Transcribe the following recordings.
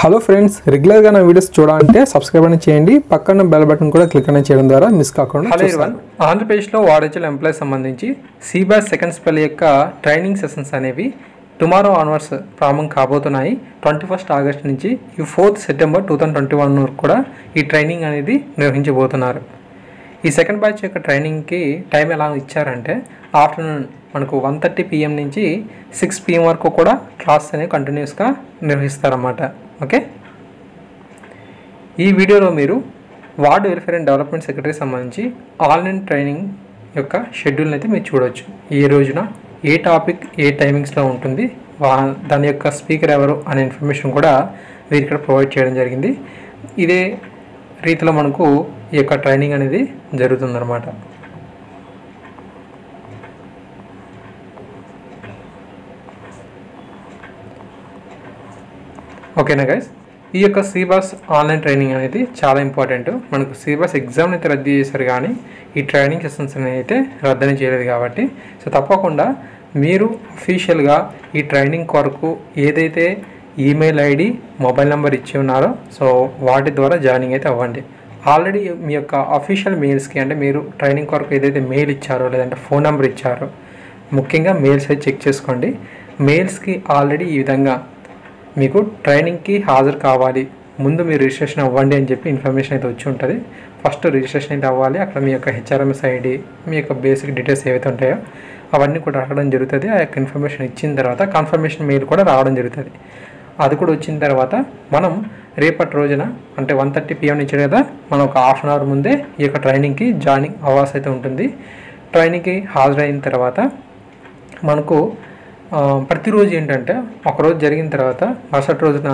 Hello friends, రెగ్యులర్గా నా videos చూడాలంటే సబ్స్క్రైబ్ అని చేయండి. పక్కన బెల్ బటన్ కూడా క్లిక్ అని చేయడం ద్వారా మిస్ కాకుండా. హలో ఎవరీవన్, ఆంధ్రప్రదేశ్లో వాడేజల్ ఎంప్లాయీస్ సంబంధించి సిబాస్ సెకండ్ స్పెల్ యొక్క ట్రైనింగ్ సెషన్స్ అనేవి టుమారో ఆన్వర్డ్స్ ప్రారంభం కాబోతున్నాయి. 21 ఆగస్ట్ నుంచి 4 సెప్టెంబర్ 2021 వరకు కూడా ఈ ట్రైనింగ్ అనేది నిర్వహించబోతున్నారు. ఈ సెకండ్ బ్యాచ్ యొక్క ట్రైనింగ్కి టైం ఎలా ఇచ్చారంటే ఆఫ్టర్నూన్ మనకు 1:30 PM నుంచి 6 PM వరకు కూడా క్లాస్ అనేవి కంటిన్యూస్గా నిర్వహిస్తారన్నమాట. ఓకే, ఈ వీడియోలో మీరు ward welfare and development secretary సంబంధించి ఆన్లైన్ ట్రైనింగ్ యొక్క షెడ్యూల్ని అయితే మీరు చూడవచ్చు. ఏ రోజున ఏ టాపిక్ ఏ టైమింగ్స్లో ఉంటుంది, దాని యొక్క స్పీకర్ ఎవరు అనే ఇన్ఫర్మేషన్ కూడా వీరు ఇక్కడ ప్రొవైడ్ చేయడం జరిగింది. ఇదే రీతిలో మనకు ఈ యొక్క ట్రైనింగ్ అనేది జరుగుతుందన్నమాట. ఓకేనా గైస్, ఈ యొక్క సిబాస్ ఆన్లైన్ ట్రైనింగ్ అనేది చాలా ఇంపార్టెంట్. మనకు సిబాస్ ఎగ్జామ్ని అయితే రద్దు చేశారు, కానీ ఈ ట్రైనింగ్ సెషన్స్ అయితే రద్దని చేయలేదు. కాబట్టి సో తప్పకుండా మీరు అఫీషియల్గా ఈ ట్రైనింగ్ కొరకు ఏదైతే ఈమెయిల్ ఐడి మొబైల్ నెంబర్ ఇచ్చి ఉన్నారో సో వాటి ద్వారా జాయినింగ్ అయితే అవ్వండి. ఆల్రెడీ మీ యొక్క అఫీషియల్ మెయిల్స్కి, అంటే మీరు ట్రైనింగ్ కొరకు ఏదైతే మెయిల్ ఇచ్చారో లేదంటే ఫోన్ నెంబర్ ఇచ్చారో, ముఖ్యంగా మెయిల్స్ అయితే చెక్ చేసుకోండి. మెయిల్స్కి ఆల్రెడీ ఈ విధంగా మీకు ట్రైనింగ్కి హాజరు కావాలి, ముందు మీరు రిజిస్ట్రేషన్ అవ్వండి అని చెప్పి ఇన్ఫర్మేషన్ అయితే వచ్చి ఉంటుంది. ఫస్ట్ రిజిస్ట్రేషన్ అయితే అవ్వాలి. అక్కడ మీ యొక్క హెచ్ఆర్ఎంఎస్ ఐడి, మీ యొక్క బేసిక్ డీటెయిల్స్ ఏవైతే ఉంటాయో అవన్నీ కూడా రావడం జరుగుతుంది. ఆ యొక్క ఇన్ఫర్మేషన్ ఇచ్చిన తర్వాత కన్ఫర్మేషన్ మెయిల్ కూడా రావడం జరుగుతుంది. అది కూడా వచ్చిన తర్వాత మనం రేపటి రోజున అంటే 1:30 PM నుంచి కదా మనం ఒక హాఫ్ అన్ అవర్ ముందే ఈ యొక్క ట్రైనింగ్కి జాయినింగ్ అవ్వాల్సి అయితే ఉంటుంది. ట్రైనింగ్కి హాజరైన తర్వాత మనకు ప్రతిరోజు ఏంటంటే ఒకరోజు జరిగిన తర్వాత మరుసటి రోజున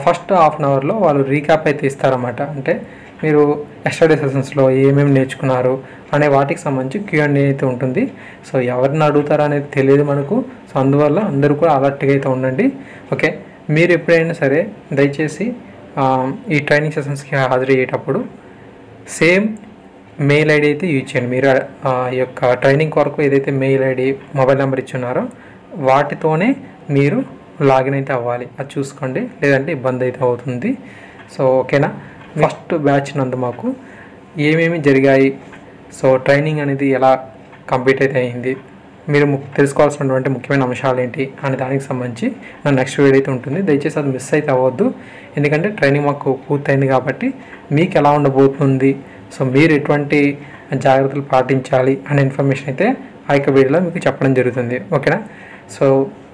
ఫస్ట్ హాఫ్ అన్ అవర్లో వాళ్ళు రీక్యాప్ అయితే ఇస్తారన్నమాట. అంటే మీరు ఎస్టర్డే సెషన్స్లో ఏమేమి నేర్చుకున్నారు అనే వాటికి సంబంధించి Q&A అయితే ఉంటుంది. సో ఎవరిని అడుగుతారో అనేది తెలియదు మనకు. సో అందువల్ల అందరూ కూడా అలర్ట్గా అయితే ఉండండి. ఓకే, మీరు ఎప్పుడైనా సరే దయచేసి ఈ ట్రైనింగ్ సెషన్స్కి హాజరయ్యేటప్పుడు సేమ్ మెయిల్ ఐడి అయితే యూజ్ చేయండి. మీరు ఈ యొక్క ట్రైనింగ్ కొరకు ఏదైతే మెయిల్ ఐడి మొబైల్ నెంబర్ ఇచ్చున్నారో వాటితోనే మీరు లాగిన్ అయితే అవ్వాలి. అది చూసుకోండి, లేదంటే ఇబ్బంది అయితే అవుతుంది. సో ఓకేనా, ఫస్ట్ బ్యాచ్ నందు మాకు ఏమేమి జరిగాయి, సో ట్రైనింగ్ అనేది ఎలా కంప్లీట్ అయితే అయింది, మీరు తెలుసుకోవాల్సినటువంటి ముఖ్యమైన అంశాలు ఏంటి అనే దానికి సంబంధించి నా నెక్స్ట్ వీడియో అయితే ఉంటుంది. దయచేసి అది మిస్ అయితే అవ్వద్దు, ఎందుకంటే ట్రైనింగ్ మాకు పూర్తయింది కాబట్టి మీకు ఎలా ఉండబోతుంది, సో మీరు ఎటువంటి జాగ్రత్తలు పాటించాలి అనే ఇన్ఫర్మేషన్ అయితే ఆ యొక్క వీడియోలో మీకు చెప్పడం జరుగుతుంది. ఓకేనా, so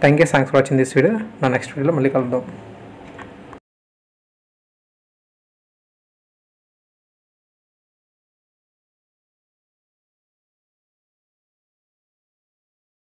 thanks for watching this video. నా నెక్స్ట్ వీడియోలో మళ్ళీ కలుద్దాం.